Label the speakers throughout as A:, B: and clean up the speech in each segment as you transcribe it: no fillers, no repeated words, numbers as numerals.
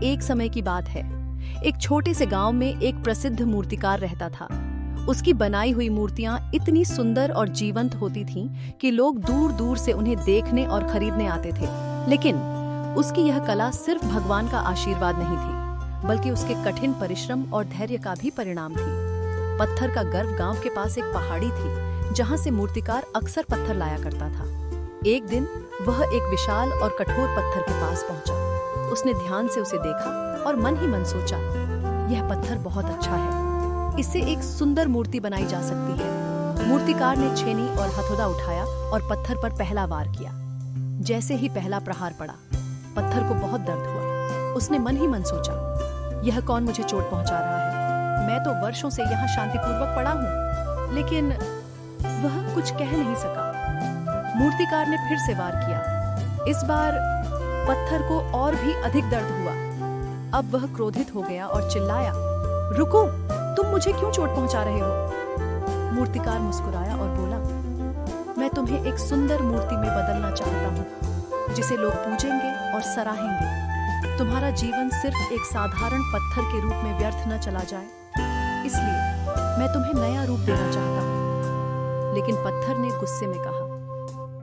A: एक समय की बात है। एक छोटे से गांव में एक प्रसिद्ध मूर्तिकार रहता था। उसकी बनाई हुई मूर्तियां इतनी सुंदर और जीवंत होती थीं कि लोग दूर दूर से उन्हें देखने और खरीदने आते थे। लेकिन उसकी यह कला सिर्फ भगवान का आशीर्वाद नहीं थी, बल्कि उसके कठिन परिश्रम और धैर्य का भी परिणाम थी। पत्थर का गर्व गांव के पास एक पहाड़ी थी, जहां से मूर्तिकार अक्सर पत्थर लाया करता था। एक दिन वह एक विशाल और कठोर पत्थर के पास पहुंचा। उसने ध्यान से उसे देखा और मन ही मन सोचा, यह पत्थर बहुत अच्छा है, इससे एक सुंदर मूर्ति बनाई जा सकती है। मूर्तिकार ने छेनी और हथौड़ा उठाया और पत्थर पर पहला वार किया। जैसे ही पहला प्रहार पड़ा, पत्थर को बहुत दर्द हुआ। उसने मन ही मन सोचा, यह कौन मुझे चोट पहुंचा रहा है? मैं तो वर्षों से यहाँ शांतिपूर्वक पड़ा हूँ। लेकिन वह कुछ कह नहीं सका। मूर्तिकार ने फिर से वार किया। इस बार पत्थर को और भी अधिक दर्द हुआ। अब वह क्रोधित हो गया और चिल्लाया, रुको, तुम मुझे क्यों चोट पहुंचा रहे हो? मूर्तिकार मुस्कुराया और बोला, मैं तुम्हें एक सुंदर मूर्ति में बदलना चाहता हूँ, जिसे लोग पूजेंगे और सराहेंगे। तुम्हारा जीवन सिर्फ एक साधारण पत्थर के रूप में व्यर्थ न चला जाए, इसलिए मैं तुम्हें नया रूप देना चाहता हूँ। लेकिन पत्थर ने गुस्से में कहा,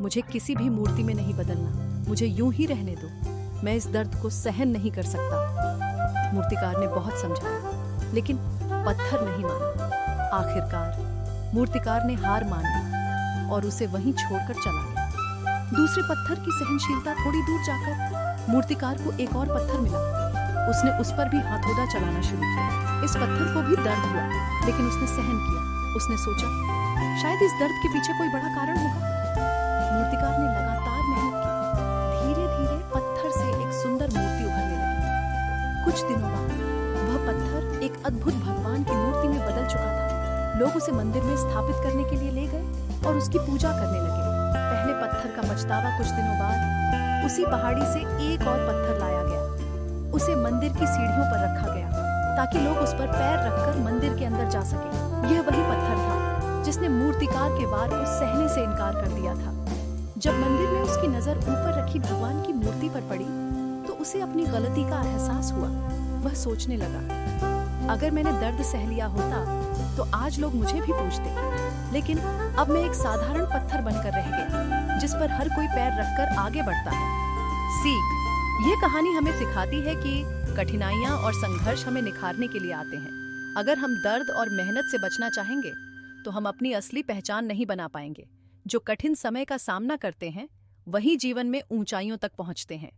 A: मुझे किसी भी मूर्ति में नहीं बदलना, मुझे यूं ही रहने दो, मैं इस दर्द को सहन नहीं कर सकता। मूर्तिकार ने बहुत समझाया, लेकिन पत्थर नहीं माना। आखिरकार मूर्तिकार ने हार मान ली और उसे वहीं छोड़कर चला गया। दूसरे पत्थर की सहनशीलता थोड़ी दूर जाकर मूर्तिकार को एक और पत्थर मिला। उसने उस पर भी हथौड़ा चलाना शुरू किया। इस पत्थर को भी दर्द हुआ, लेकिन उसने सहन किया। उसने सोचा, शायद इस दर्द के पीछे कोई बड़ा कारण होगा। मूर्तिकार ने लगातार मेहनत की। धीरे धीरे पत्थर से एक सुंदर मूर्ति उभरने लगी। कुछ दिनों बाद वह पत्थर एक अद्भुत भगवान की मूर्ति में बदल चुका था। लोग उसे मंदिर में स्थापित करने के लिए ले गए और उसकी पूजा करने लगे। पहले पत्थर का पछतावा कुछ दिनों बाद उसी पहाड़ी से एक और पत्थर लाया गया। उसे मंदिर की सीढ़ियों पर रखा गया ताकि लोग उस पर पैर रखकर मंदिर के अंदर जा सके। यह वही पत्थर था जिसने मूर्तिकार के वार को सहने से इनकार कर दिया था। जब मंदिर में उसकी नजर ऊपर रखी भगवान की मूर्ति पर पड़ी, तो उसे अपनी गलती का एहसास हुआ। वह सोचने लगा, अगर मैंने दर्द सह लिया होता तो आज लोग मुझे भी पूजते। लेकिन अब मैं एक साधारण पत्थर बनकर रह गया, जिस पर हर कोई पैर रखकर आगे बढ़ता है। सीख, ये कहानी हमें सिखाती है कि कठिनाइयां और संघर्ष हमें निखारने के लिए आते हैं। अगर हम दर्द और मेहनत से बचना चाहेंगे, तो हम अपनी असली पहचान नहीं बना पाएंगे। जो कठिन समय का सामना करते हैं, वही जीवन में ऊंचाइयों तक पहुंचते हैं।